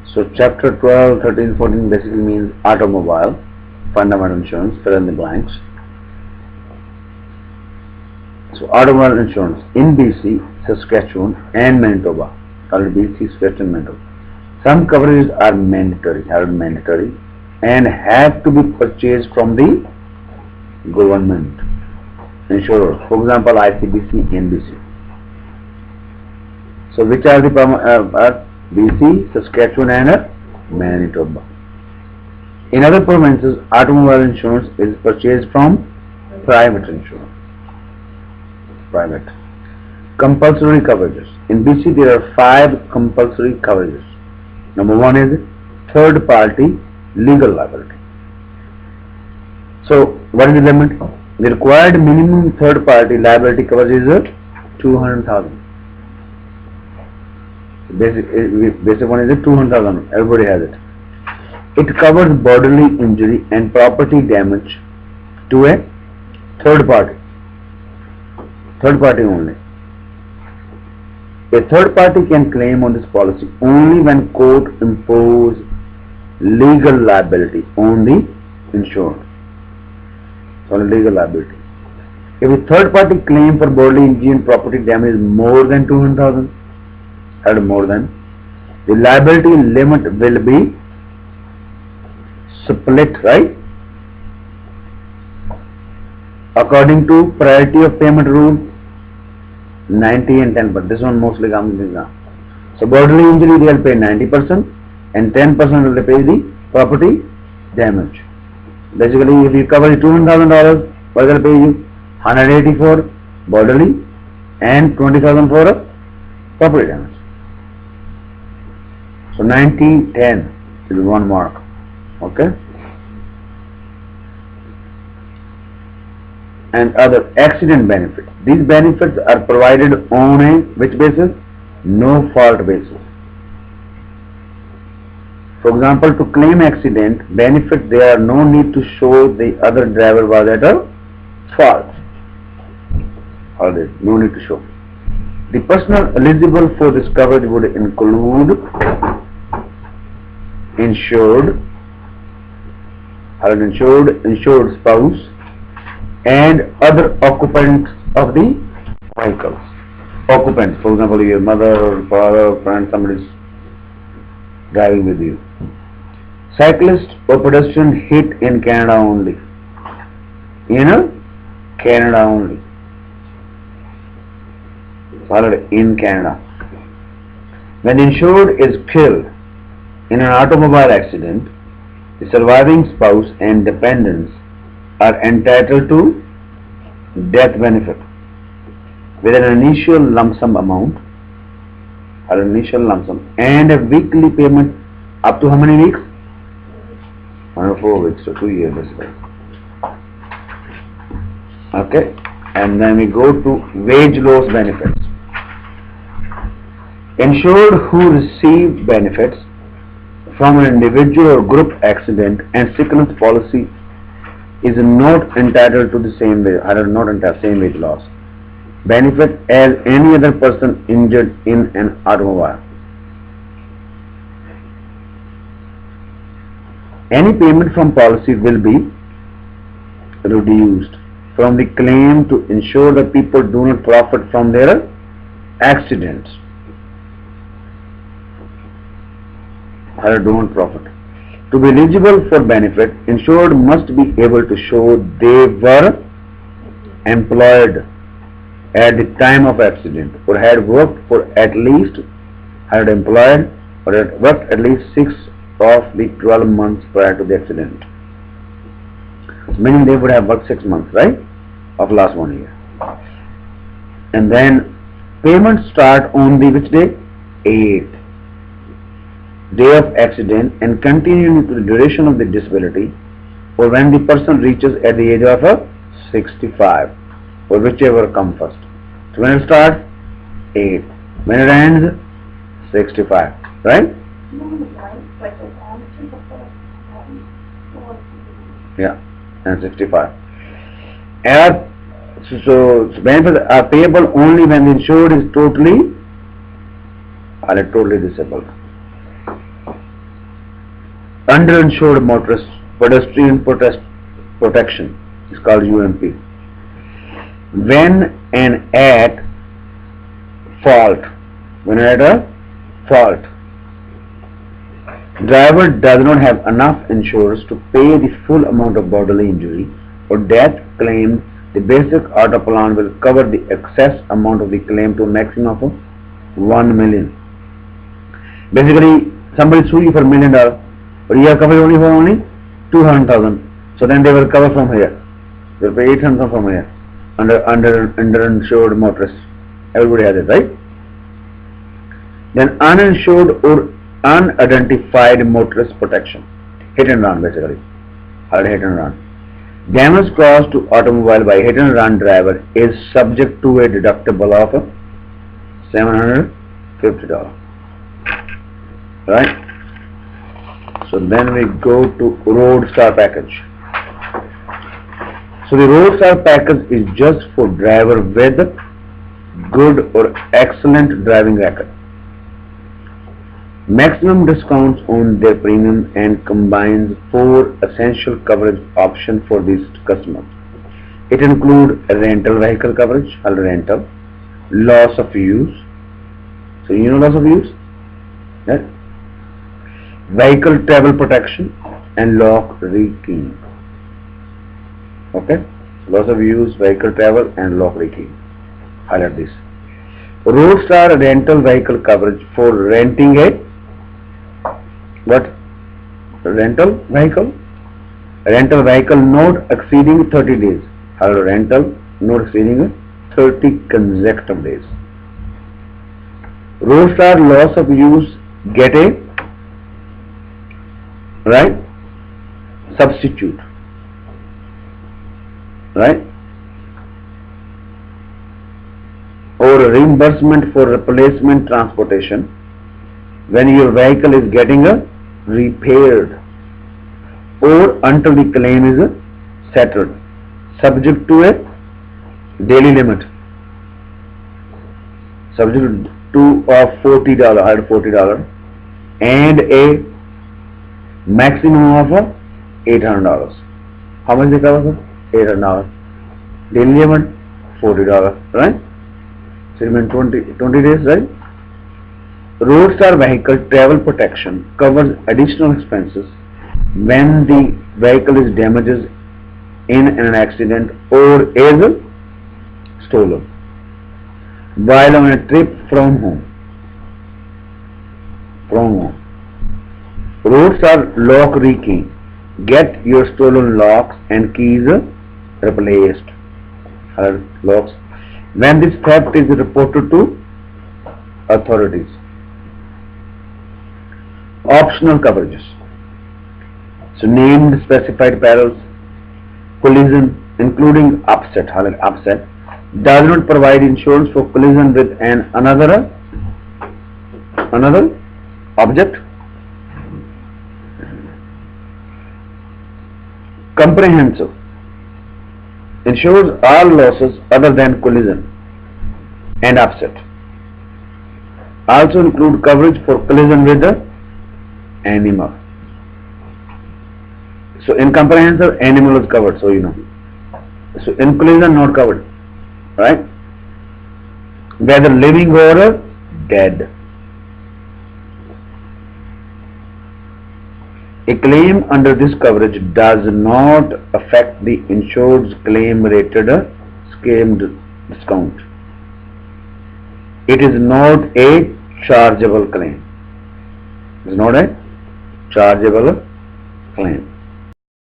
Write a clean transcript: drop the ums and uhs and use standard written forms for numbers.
So chapter 12, 13, 14 basically means automobile, fundamental insurance, fill in the blanks. So automobile insurance in BC, Saskatchewan and Manitoba, called BC, Saskatchewan, Manitoba. Some coverages are mandatory and have to be purchased from the government insurer. For example, ICBC, NBC. So which are the BC, Saskatchewan and Manitoba. In other provinces, automobile insurance is purchased from private insurance. Private. Compulsory coverages. In BC there are 5 compulsory coverages. Number 1 is third party legal liability. So what is the limit? The required minimum third party liability coverage is 200,000. Basic one is 200,000. Everybody has it. It covers bodily injury and property damage to a third party. Third party only. A third party can claim on this policy only when court impose legal liability on the insured. So legal liability. If a third party claim for bodily injury and property damage is more than 200,000, more than, the liability limit will be split, right? According to priority of payment rule, 90 and 10%. But this one mostly comes in now. So bodily injury they will pay 90% and 10% will pay the property damage. Basically, if you cover $200,000, what will pay you? 180 for bodily and 20,000 for property damage. So 90, 10 is 1 mark. Okay. And other accident benefits. These benefits are provided on a which basis? No fault basis. For example, to claim accident benefit, there are no need to show the other driver was at a fault. All this, no need to show. The person eligible for this coverage would include insured spouse and other occupants of the vehicles. Occupants, for example, your mother or father or friend, somebody is driving with you. Cyclist or pedestrian hit in Canada only. Canada only. In Canada. When the insured is killed in an automobile accident, the surviving spouse and dependents are entitled to death benefit with an initial lump sum amount and a weekly payment up to how many weeks? 4 weeks, so 2 years basically. Okay, and then we go to wage loss benefits. Insured who receive benefits from an individual or group accident and sickness policy is not entitled to the same wage loss benefit as any other person injured in an automobile. Any payment from policy will be reduced from the claim to ensure that people do not profit from their accidents. Or do not profit. To be eligible for benefit, insured must be able to show they were employed at the time of accident or had worked at least 6 of the 12 months prior to the accident. Meaning they would have worked 6 months, right? Of last 1 year. And then payments start on the which day? 8th day of accident and continue to the duration of the disability or when the person reaches at the age of 65 or whichever comes first. So when it starts? 8. When it ends? 65. Right? Yeah, and 65. So benefits are payable only when the insured is totally disabled. underinsured motorist pedestrian protection is called UMP. When and at fault, when at a fault, driver does not have enough insurance to pay the full amount of bodily injury or death claim, the basic auto plan will cover the excess amount of the claim to a maximum of 1 million. Basically, somebody sue you for $1 million, but you are covered only for 200,000. So then they will cover from here. They will pay 800 from here. Underinsured motorists. Everybody has it, right? Then uninsured or unidentified motorist protection. Hit and run, basically. Hard hit and run. Damage caused to automobile by hit and run driver is subject to a deductible of $750. Right? So then we go to Roadstar package. So the Roadstar package is just for driver with good or excellent driving record. Maximum discounts on their premium and combines 4 essential coverage options for these customers. It includes rental vehicle coverage, rental, loss of use. So you know loss of use? Right? Vehicle travel protection and lock rekeying. Okay? Loss of use, vehicle travel and lock rekeying. Highlight this. Roadstar rental vehicle coverage for renting a rental vehicle? Rental vehicle not exceeding 30 days. Rental not exceeding 30 consecutive days. Roadstar loss of use get a substitute. Right? Or reimbursement for replacement transportation when your vehicle is getting repaired or until the claim is settled, subject to a daily limit, subject to $40 and a maximum of $800. How much they cover? $800. Daily limit $40, right? So remain 20 days, right? Roadstar vehicle travel protection covers additional expenses when the vehicle is damaged in an accident or is stolen while on a trip from home. Roadstar lock rekeying. Get your stolen locks and keys replaced. Locks. When this theft is reported to authorities. Optional coverages. So named specified perils, collision including upset, does not provide insurance for collision with another object. Comprehensive insures all losses other than collision and upset. Also include coverage for collision with the animal. So in comprehensive, animal is covered, so you know. So in collision, not covered, right? Whether living or dead. A claim under this coverage does not affect the insured's claim rated scheme discount. It is not a chargeable claim. It is not a chargeable claim.